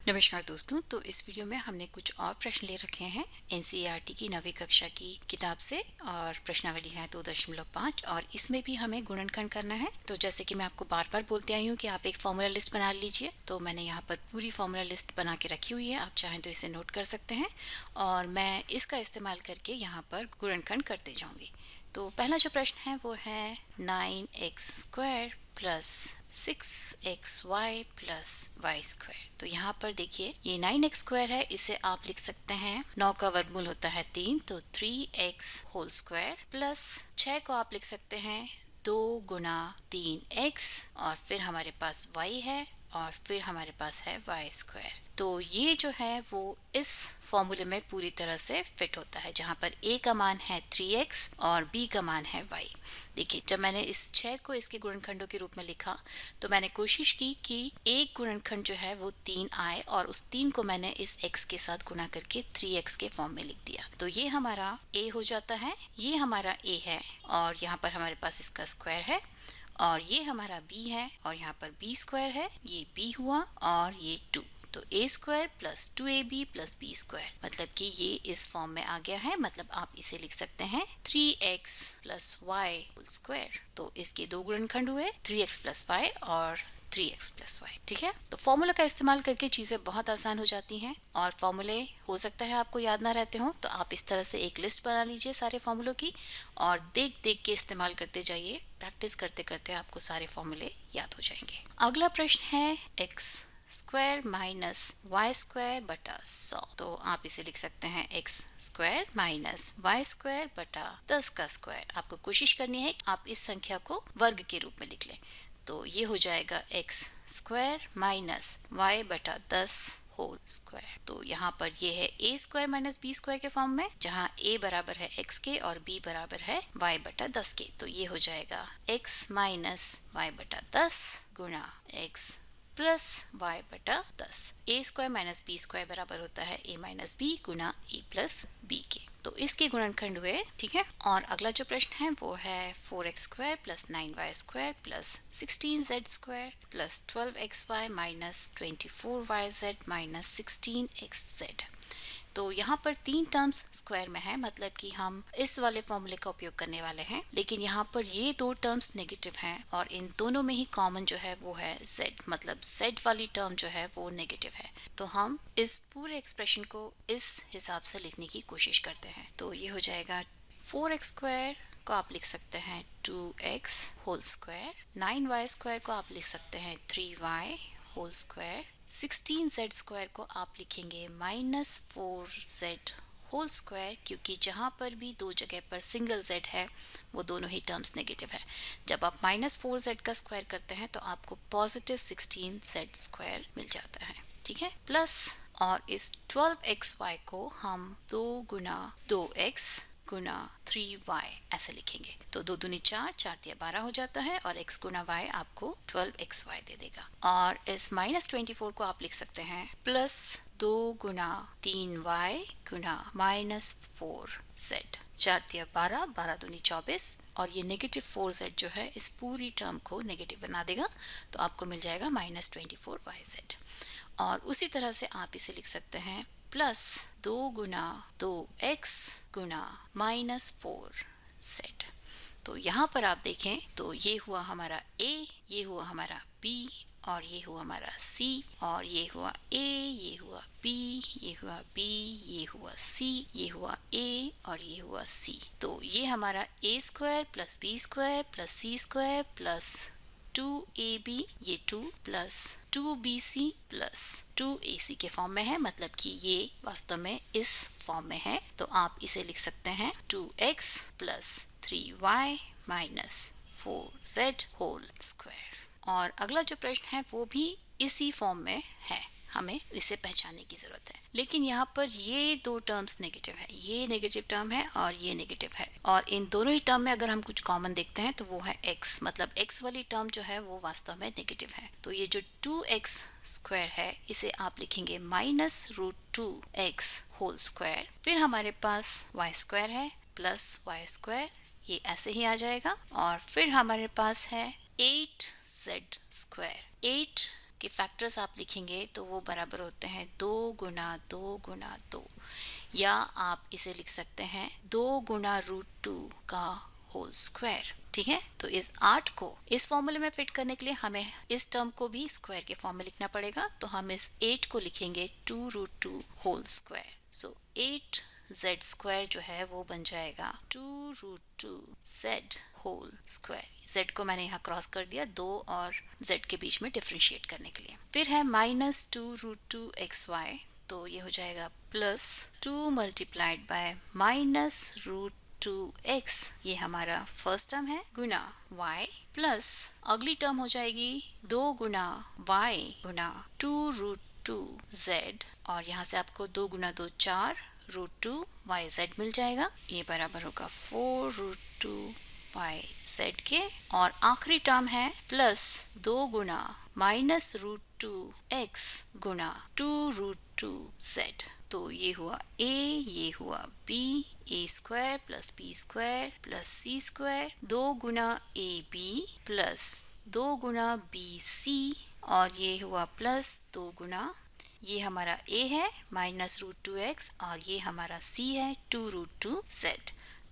नमस्कार दोस्तों। तो इस वीडियो में हमने कुछ और प्रश्न ले रखे हैं एनसीईआरटी की 9वीं कक्षा की किताब से और प्रश्नावली है 2.5 और इसमें भी हमें गुणनखंड करना है। तो जैसे कि मैं आपको बार बार बोलते आई हूँ कि आप एक फॉर्मूला लिस्ट बना लीजिए, तो मैंने यहाँ पर पूरी फॉर्मूला लिस्ट बना के रखी हुई है। आप चाहें तो इसे नोट कर सकते हैं और मैं इसका इस्तेमाल करके यहाँ पर गुणनखंड करते जाऊँगी। तो पहला जो प्रश्न है वो है 9x² plus 6xy plus Y square. तो यहाँ पर देखिए ये 9x² है, इसे आप लिख सकते हैं 9 का वर्गमूल होता है 3, तो 3x होल स्क्वायर प्लस 6 को आप लिख सकते हैं 2 गुना 3x और फिर हमारे पास y है और फिर हमारे पास है वाई स्क्वायर। तो ये जो है वो इस फॉर्मूले में पूरी तरह से फिट होता है, जहाँ पर a का मान है 3x और b का मान है y। देखिए जब मैंने इस 6 को इसके गुणनखंडों के रूप में लिखा तो मैंने कोशिश की कि एक गुणनखंड जो है वो 3 आए और उस 3 को मैंने इस x के साथ गुणा करके 3x के फॉर्म में लिख दिया। तो ये हमारा a हो जाता है, ये हमारा a है और यहाँ पर हमारे पास इसका स्क्वायर है और ये हमारा b है और यहाँ पर b स्क्वायर है, ये b हुआ और ये 2। तो a² plus 2ab plus b square मतलब कि ये इस फॉर्म में आ गया है। मतलब आप इसे लिख सकते हैं 3x plus Y whole square. तो इसके दो गुणनखंड हुए 3x प्लस वाई और 3x प्लस वाई। ठीक है, तो फॉर्मूला का इस्तेमाल करके चीज़ें बहुत आसान हो जाती हैं और फॉर्मूले हो सकता है आपको याद ना रहते हों, तो आप इस तरह से एक लिस्ट बना लीजिए सारे फॉर्मूलों की और देख देख के इस्तेमाल करते जाइए। प्रैक्टिस करते करते आपको सारे फॉर्मूले याद हो जाएंगे। अगला प्रश्न है x² माइनस y² बटा 100। तो आप इसे लिख सकते हैं x² माइनस y² बटा 10 का स्क्वायर। आपको कोशिश करनी है आप इस संख्या को वर्ग के रूप में लिख लें। तो ये हो जाएगा x² माइनस y बटा 10 होल स्क्वायर। तो यहाँ पर ये है a² माइनस b² के फॉर्म में, जहाँ a बराबर है x के और b बराबर है y बटा 10 के। तो ये हो जाएगा x माइनस y बटा 10 गुणा x प्लस y बटा 10। a² माइनस b² बराबर होता है a minus b Guna a plus b के। तो इसके गुणनखंड हुए। ठीक है, और अगला जो प्रश्न है वो है 4x² plus 9y² plus 16z² plus 12xy minus 24yz minus 16xz। तो यहाँ पर 3 टर्म्स स्क्वायर में है, मतलब कि हम इस वाले फॉर्मूले का उपयोग करने वाले हैं। लेकिन यहाँ पर ये 2 टर्म्स नेगेटिव हैं और इन दोनों में ही कॉमन जो है वो है z, मतलब z वाली टर्म जो है वो नेगेटिव है। तो हम इस पूरे एक्सप्रेशन को इस हिसाब से लिखने की कोशिश करते हैं। तो ये हो जाएगा 4x² को आप लिख सकते हैं 2x होल स्क्वायर, 9y² को आप लिख सकते हैं 3y होल स्क्वायर, 16z² को आप लिखेंगे माइनस 4z होल स्क्वायर, क्योंकि जहाँ पर भी दो जगह पर सिंगल z है वो दोनों ही टर्म्स नेगेटिव है। जब आप माइनस 4z का स्क्वायर करते हैं तो आपको पॉजिटिव 16z² मिल जाता है। ठीक है, प्लस और इस 12xy को हम 2 गुना 2x गुना 3y ऐसे लिखेंगे। तो 2 दूनी 4, 4 तिया 12 हो जाता है और x गुना y आपको 12xy दे देगा। और इस माइनस 24 को आप लिख सकते हैं प्लस 2 गुना 3y गुना माइनस 4z। 4 तिया 12, 12 दूनी 24 और ये नेगेटिव 4z जो है इस पूरी टर्म को नेगेटिव बना देगा। तो आपको मिल जाएगा माइनस 24yz। और उसी तरह से आप इसे लिख सकते हैं प्लस 2 गुना 2x गुना माइनस 4z। तो यहाँ पर आप देखें तो ये हुआ हमारा a, ये हुआ हमारा b और ये हुआ हमारा c और ये हुआ a, ये हुआ b, ये हुआ b, ये हुआ c, ये हुआ a और ये हुआ c। तो ये हमारा a² plus b² plus c² plus 2ab, ये 2 प्लस 2bc प्लस 2ac के फॉर्म में है, मतलब कि ये वास्तव में इस फॉर्म में है। तो आप इसे लिख सकते हैं 2x plus 3y minus 4z whole square. और अगला जो प्रश्न है वो भी इसी फॉर्म में है, हमें इसे पहचानने की जरूरत है। लेकिन यहाँ पर ये 2 टर्म्स नेगेटिव है, ये नेगेटिव टर्म है और ये नेगेटिव है और इन दोनों ही टर्म में अगर हम कुछ कॉमन देखते हैं तो वो है x, मतलब x वाली टर्म जो है वो वास्तव में नेगेटिव है। तो ये जो 2x² है इसे आप लिखेंगे माइनस √2x होल स्क्वायर। फिर हमारे पास y² है प्लस y², ये ऐसे ही आ जाएगा। और फिर हमारे पास है 8z², 8 के फैक्टर्स आप लिखेंगे तो वो बराबर होते हैं 2 × 2 × 2, या आप इसे लिख सकते हैं 2 × √2 का होल स्क्वायर। ठीक है, तो इस 8 को इस फॉर्मूले में फिट करने के लिए हमें इस टर्म को भी स्क्वायर के फॉर्म में लिखना पड़ेगा, तो हम इस 8 को लिखेंगे 2 √2 होल स्क्वायर। सो 8z² जो है वो बन जाएगा 2 √2z होल स्क्वायर। z को मैंने यहाँ क्रॉस कर दिया 2 और z के बीच में डिफ्रेंशिएट करने के लिए। फिर है -2 √2xy, तो ये हो जाएगा +2 × -√2x, ये हमारा फर्स्ट टर्म है, गुना y, प्लस अगली टर्म हो जाएगी 2 × y गुना 2 √2z, और यहाँ से आपको 2 × 2 4 √2yz मिल जाएगा। ये बराबर होगा 4 √2yz के। और आखिरी टर्म है प्लस 2 × -√2x गुना 2 √2z, तो ये हुआ a, ये हुआ b, a² + b² + c², 2 × ab plus 2 × bc, और ये हुआ प्लस 2 × ये हमारा a है -√2x, और ये हमारा c है 2 √2z,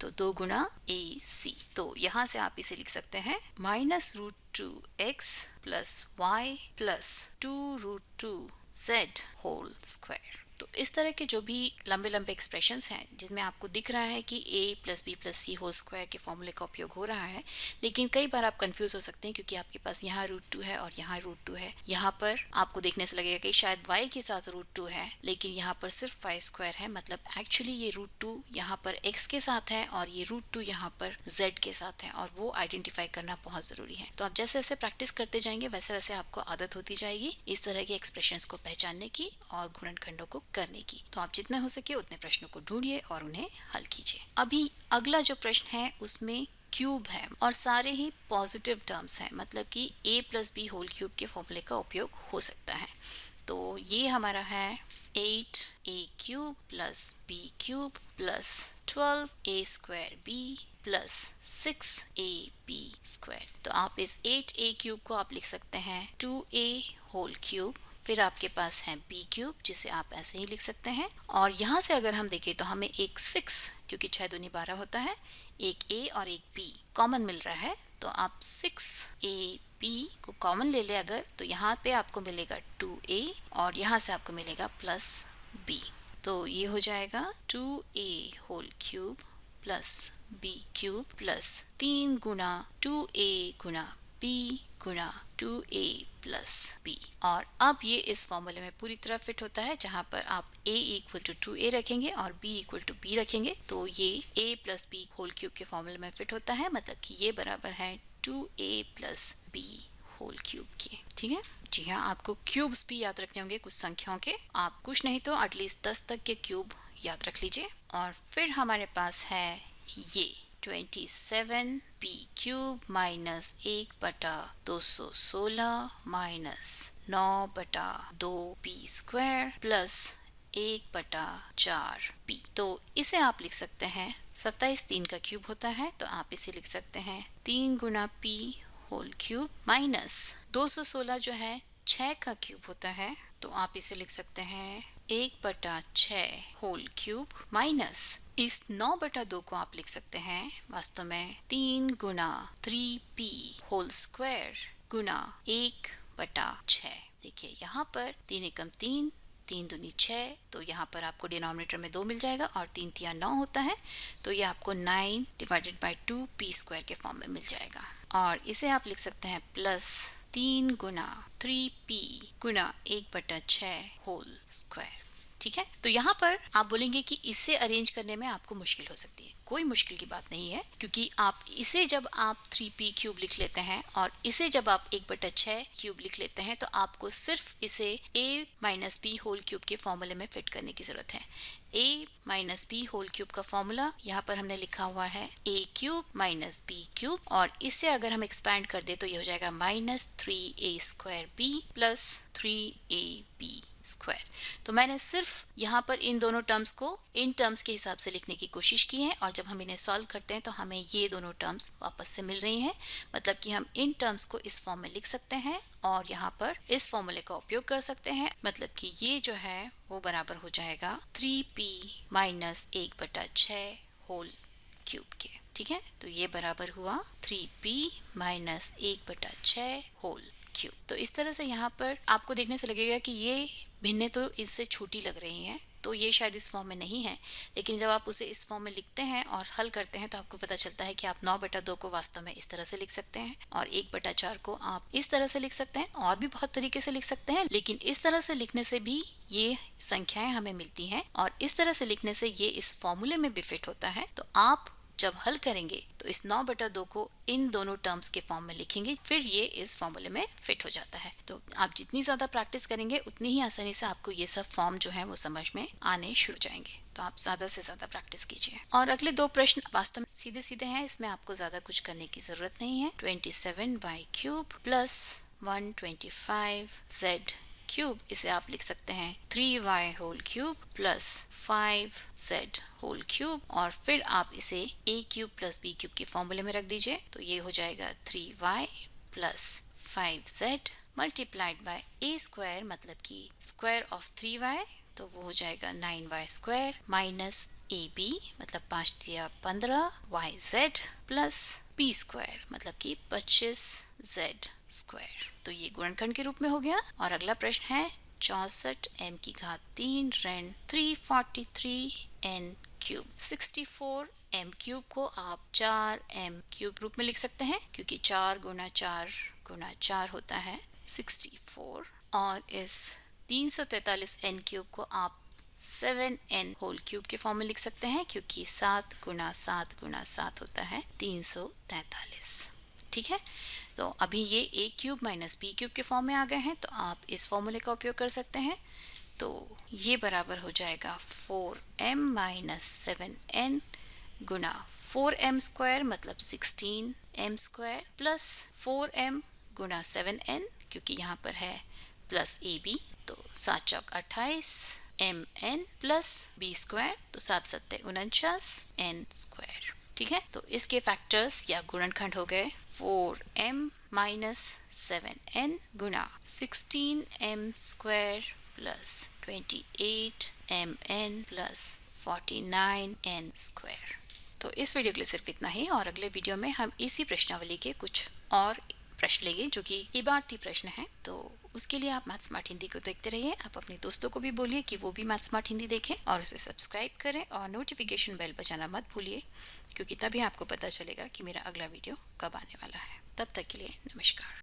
तो 2 × ac। तो यहाँ से आप इसे लिख सकते हैं -√2x + y + 2 √2z whole square. तो इस तरह के जो भी लंबे लंबे एक्सप्रेशंस हैं जिसमें आपको दिख रहा है कि a + b + c whole square के फॉर्मूले का उपयोग हो रहा है, लेकिन कई बार आप कंफ्यूज हो सकते हैं क्योंकि आपके पास यहाँ √2 है और यहाँ √2 है। यहाँ पर आपको देखने से लगेगा कि शायद y के साथ √2 है, लेकिन यहाँ पर सिर्फ y² है, मतलब एक्चुअली ये √2 यहाँ पर x के साथ है और ये √2 यहाँ पर z के साथ है, और वो आइडेंटिफाई करना बहुत ज़रूरी है। तो आप जैसे जैसे प्रैक्टिस करते जाएंगे वैसे वैसे आपको आदत होती जाएगी इस तरह के एक्सप्रेशंस को पहचानने की और गुणनखंडों को करने की। तो आप जितने हो सके उतने प्रश्नों को ढूंढिए और उन्हें हल कीजिए। अभी अगला जो प्रश्न है उसमें क्यूब है और सारे ही पॉजिटिव टर्म्स हैं, मतलब कि a + b होल क्यूब के फॉर्मूले का उपयोग हो सकता है। तो ये हमारा है 8a³ + b³ + 12a² + 6ab²। तो आप इस 8a³ को आप लिख सकते हैं 2a होल क्यूब, फिर आपके पास है b³ जिसे आप ऐसे ही लिख सकते हैं, और यहाँ से अगर हम देखें तो हमें एक 6, क्योंकि 6 दूनी 12 होता है, एक a और एक b कॉमन मिल रहा है, तो आप 6ab को कॉमन ले ले अगर, तो यहाँ पे आपको मिलेगा 2a और यहाँ से आपको मिलेगा +b। तो ये हो जाएगा 2a whole cube + b³ + 3 × 2a × b × 2a + b। और अब ये इस फॉर्मूले में पूरी तरह फिट होता है, जहाँ पर आप a = 2a रखेंगे और b = b रखेंगे, तो ये a + b होल क्यूब के फॉर्मूले में फिट होता है, मतलब कि ये बराबर है 2a + b होल क्यूब के। ठीक है जी हाँ, आपको क्यूब्स भी याद रखने होंगे कुछ संख्याओं के, आप कुछ नहीं तो एटलीस्ट 10 तक के क्यूब याद रख लीजिए। और फिर हमारे पास है ये 27p³ - 1/216 - 9/2p² + 1/4p। तो इसे आप लिख सकते हैं 27 3 का क्यूब होता है, तो आप इसे लिख सकते हैं 3 × p होल क्यूब माइनस 216 जो है 6 का क्यूब होता है, तो आप इसे लिख सकते हैं 1/6 होल क्यूब माइनस इस 9/2 को आप लिख सकते हैं वास्तव में 3 × 3p होल स्क्वायर गुना 1/6। देखिए यहाँ पर 3 एकम 3, 3 दूनी 6, तो यहाँ पर आपको डिनोमिनेटर में 2 मिल जाएगा और 3 तिया 9 होता है, तो ये आपको 9/2p² के फॉर्म में मिल जाएगा। और इसे आप लिख सकते हैं प्लस 3 × 3p गुना 1/6 होल स्क्वायर। ठीक है, तो यहाँ पर आप बोलेंगे कि इसे अरेंज करने में आपको मुश्किल हो सकती है। कोई मुश्किल की बात नहीं है, क्योंकि आप इसे जब आप 3p³ लिख लेते हैं और इसे जब आप 1/6³ लिख लेते हैं, तो आपको सिर्फ इसे a - b होल क्यूब के फॉर्मूले में फिट करने की जरूरत है। a - b होल क्यूब का फॉर्मूला यहाँ पर हमने लिखा हुआ है a³ - b³ और इसे अगर हम एक्सपैंड कर दे तो ये हो जाएगा -3a² b + 3ab²। तो मैंने सिर्फ यहाँ पर इन दोनों टर्म्स को इन टर्म्स के हिसाब से लिखने की कोशिश की है, और जब हम इन्हें सॉल्व करते हैं तो हमें ये दोनों टर्म्स वापस से मिल रही हैं। मतलब कि हम इन टर्म्स को इस फॉर्म में लिख सकते हैं और यहाँ पर इस फॉर्मूले का उपयोग कर सकते हैं। मतलब कि ये जो है वो बराबर हो जाएगा 3p माइनस 1/6 होल क्यूब के। ठीक है, तो ये बराबर हुआ 3p माइनस 1/6 होल क्यूब। तो इस तरह से यहाँ पर आपको देखने से लगेगा कि ये भिन्नें तो इससे छोटी लग रही हैं, तो ये शायद इस फॉर्म में नहीं है, लेकिन जब आप उसे इस फॉर्म में लिखते हैं और हल करते हैं तो आपको पता चलता है कि आप 9/2 को वास्तव में इस तरह से लिख सकते हैं और 1/4 को आप इस तरह से लिख सकते हैं, और भी बहुत तरीके से लिख सकते हैं, लेकिन इस तरह से लिखने से भी ये संख्याएं हमें मिलती हैं और इस तरह से लिखने से ये इस फॉर्मूले में भी फिट होता है। तो आप जब हल करेंगे तो इस 9/2 को इन दोनों टर्म्स के फॉर्म में लिखेंगे, फिर ये इस फॉर्मूले में फिट हो जाता है। तो आप जितनी ज़्यादा प्रैक्टिस करेंगे उतनी ही आसानी से आपको ये सब फॉर्म जो है वो समझ में आने शुरू हो जाएंगे। तो आप ज़्यादा से ज़्यादा प्रैक्टिस कीजिए। और अगले 2 प्रश्न वास्तव में सीधे सीधे हैं, इसमें आपको ज़्यादा कुछ करने की ज़रूरत नहीं है। 27y³ प्लस 125z क्यूब, इसे आप लिख सकते हैं 3y whole cube plus 5z whole cube, और फिर आप इसे a³ प्लस b³ के फॉर्मूले में रख दीजिए। तो ये हो जाएगा 3y plus 5z multiplied by a², मतलब कि स्क्वायर ऑफ 3y, तो वो हो जाएगा 9y² माइनस ab, मतलब 5 तिया 15 yz प्लस b², मतलब कि 25z²। तो ये गुणनखंड के रूप में हो गया। और अगला प्रश्न है 64m³ ऋण 343n³ 64m³ को आप 4m³ रूप में लिख सकते हैं, क्योंकि 4 गुना 4 गुना 4 होता है 64, और इस 343n³ को आप 7n होल क्यूब के फॉर्म में लिख सकते हैं, क्योंकि 7 गुना 7 गुना 7 होता है 343। ठीक है, तो अभी ये a³ माइनस b³ के फॉर्म में आ गए हैं, तो आप इस फॉर्मूले का उपयोग कर सकते हैं। तो ये बराबर हो जाएगा 4m माइनस 7n गुना 4m², मतलब 16m² प्लस 4m गुना 7n, क्योंकि यहाँ पर है प्लस ab, तो 7 चौक 28 mn प्लस b², तो 7 सत्ते 49 n²। ठीक है, तो इसके फैक्टर्स या गुणनखंड हो गए 4m माइनस 7n गुना 16m² plus 28mn plus 49n²। तो इस वीडियो के लिए सिर्फ इतना ही, और अगले वीडियो में हम इसी प्रश्नावली के कुछ और प्रश्न लेंगे जो कि इबारती प्रश्न है। तो उसके लिए आप मैथ स्मार्ट हिंदी को देखते रहिए। आप अपने दोस्तों को भी बोलिए कि वो भी मैथ स्मार्ट हिंदी देखें और उसे सब्सक्राइब करें, और नोटिफिकेशन बेल बजाना मत भूलिए, क्योंकि तभी आपको पता चलेगा कि मेरा अगला वीडियो कब आने वाला है। तब तक के लिए नमस्कार।